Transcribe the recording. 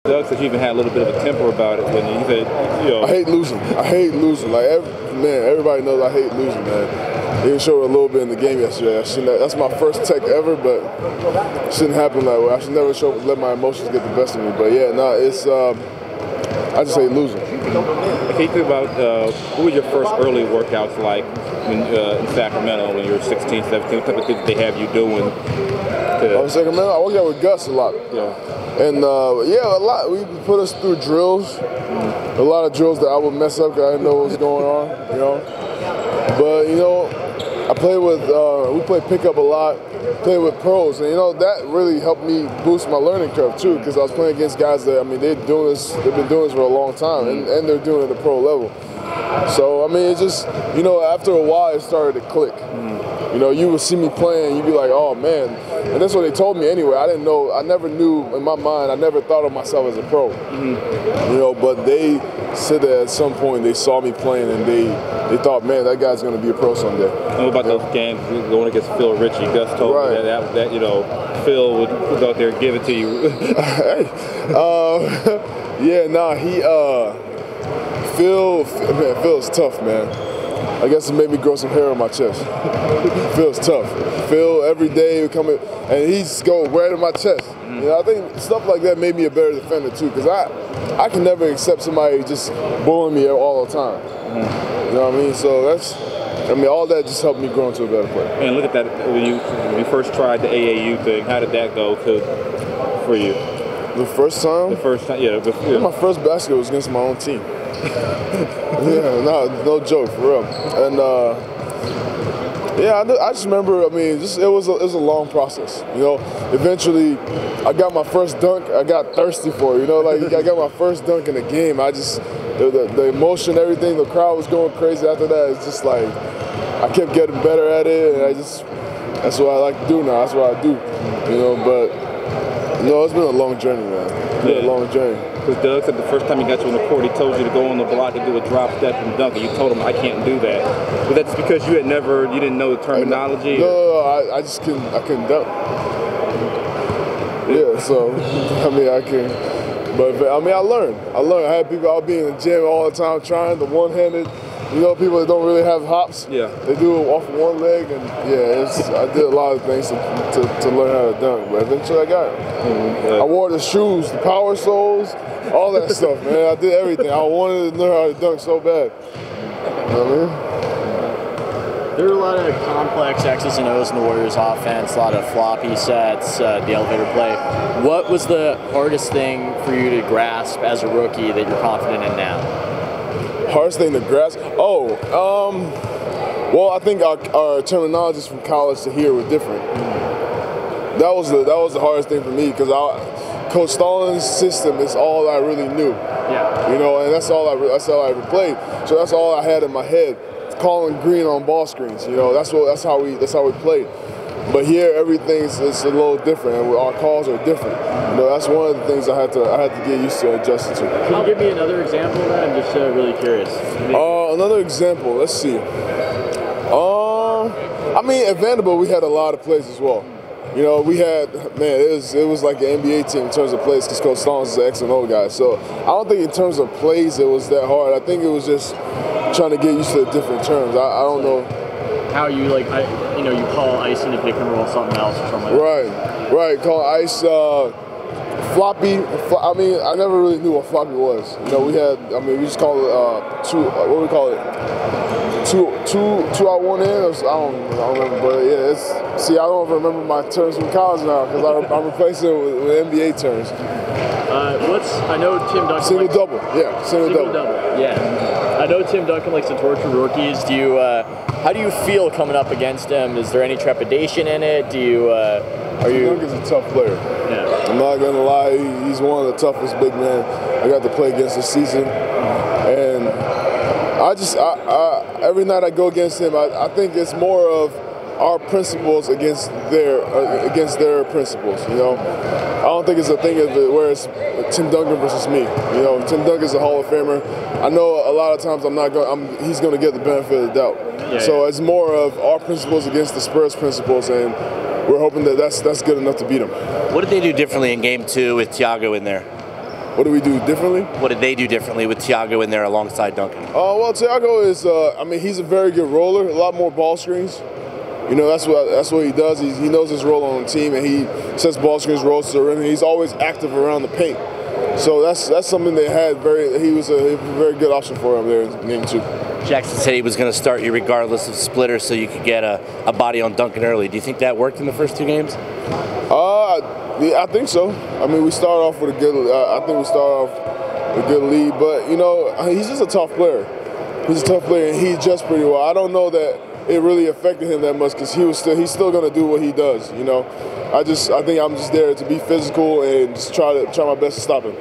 Doug said you even had a little bit of a temper about it when he said, you know. I hate losing. I hate losing. Like, everybody knows I hate losing, man. He showed it a little bit in the game yesterday. That's my first tech ever, but it shouldn't happen that way. I should never let my emotions get the best of me. But yeah, no, it's I just hate losing. Can you think about what were your first early workouts like when, in Sacramento when you were 16, 17? What type of things did they have you doing? In Sacramento, I worked out with Gus a lot. Yeah. And yeah, a lot. We put us through drills. A lot of drills that I would mess up because I didn't know what was going on, you know. But, you know, I played with, we played pickup a lot, played with pros, and, you know, that really helped me boost my learning curve, too, because I was playing against guys that, I mean, they've been doing this for a long time, and they're doing it at the pro level. So, I mean, it just, you know, after a while, it started to click. You know, you would see me playing, you'd be like, oh, man. And that's what they told me anyway. I didn't know, I never knew, in my mind, I never thought of myself as a pro. You know, but they said that at some point they saw me playing and they thought, man, that guy's going to be a pro someday. What about those games going against Phil Ritchie? Gus told me that, you know, Phil would go out there and give it to you. Yeah, nah, Phil's tough, man. I guess it made me grow some hair on my chest. Phil's tough. Phil, every day, would come in, and he's going right in my chest. You know, I think stuff like that made me a better defender, too, because I can never accept somebody just bullying me all the time. You know what I mean? So all that just helped me grow into a better player. And look at that, when you first tried the AAU thing, how did that go for you? The first time? The first time, yeah. My first basketball was against my own team. Yeah, no joke, for real. And yeah, I just remember. I mean, it was a long process. You know, eventually, I got my first dunk. I got thirsty for it. You know, like I got my first dunk in the game. The emotion, everything. The crowd was going crazy after that. It's just like I kept getting better at it, and that's what I like to do now. That's what I do. You know, but you know, it's been a long journey, man. It's been a long journey. Because Doug said the first time he got you on the court, he told you to go on the block and do a drop step and dunk, and you told him, I can't do that. But that's because you didn't know the terminology? No, I couldn't dunk. Yeah, so, I mean, I learned. I had people, I'll be in the gym all the time trying the one-handed, you know, people that don't really have hops. Yeah. They do it off one leg, and yeah, I did a lot of things to learn how to dunk, but eventually I got it. I wore the shoes, the power soles, all that stuff, man. I did everything. I wanted to learn how to dunk so bad. You know what I mean? There are a lot of complex X's and O's in the Warriors offense, a lot of floppy sets, the elevator play. What was the hardest thing for you to grasp as a rookie that you're confident in now? Hardest thing to grasp? Well, I think our terminologies from college to here were different. That was the hardest thing for me because Coach Stalin's system is all I really knew. Yeah. You know, and that's all I ever played. So that's all I had in my head. Calling green on ball screens. You know, that's how we played. But here, everything's a little different, and our calls are different. You know, that's one of the things I had to get used to adjusting to. Can you give me another example of that? I'm just really curious. Another example. Let's see. I mean, at Vanderbilt, we had a lot of plays as well. You know, we had, man, it was like an NBA team in terms of plays because Coach Stallings is an X and O guy. So I don't think in terms of plays it was that hard. I think it was just trying to get used to the different terms. I don't know. How you you call ice in the pick and roll something else or something like that. Right. Call ice floppy. I mean, I never really knew what floppy was. You know, we just call it what do we call it? Two out, one in. I don't remember, but yeah, I don't remember my terms from college now because I'm replacing it with NBA terms. I know Tim Duncan. Single double. Yeah. I know Tim Duncan likes to torture rookies. How do you feel coming up against him? Is there any trepidation in it? Duncan's a tough player. Yeah. I'm not gonna lie, he's one of the toughest big men I got to play against this season, and every night I go against him, I think it's more of our principles against their principles. You know, I don't think it's a thing of it where it's Tim Duncan versus me. You know, Tim Duncan's a Hall of Famer. I know a lot of times he's going to get the benefit of the doubt. Yeah, so it's more of our principles against the Spurs principles, and we're hoping that's good enough to beat them. What did they do differently in Game 2 with Tiago in there? What do we do differently? What did they do differently with Tiago in there alongside Duncan? Well, Tiago is, I mean, he's a very good roller, a lot more ball screens. You know, that's what he does. He knows his role on the team, and he sets ball screens, rolls to the rim, and he's always active around the paint. So that's something they had he was a very good option for him there in game 2. Jackson said he was going to start you regardless of Splitter so you could get a body on Duncan early. Do you think that worked in the first 2 games? Yeah, I think so. I mean, we started off with a good. I think we started off with a good lead, but you know, he's just a tough player. He's a tough player, and he adjusts pretty well. I don't know that it really affected him that much because he's still going to do what he does. You know, I think I'm just there to be physical and just try my best to stop him.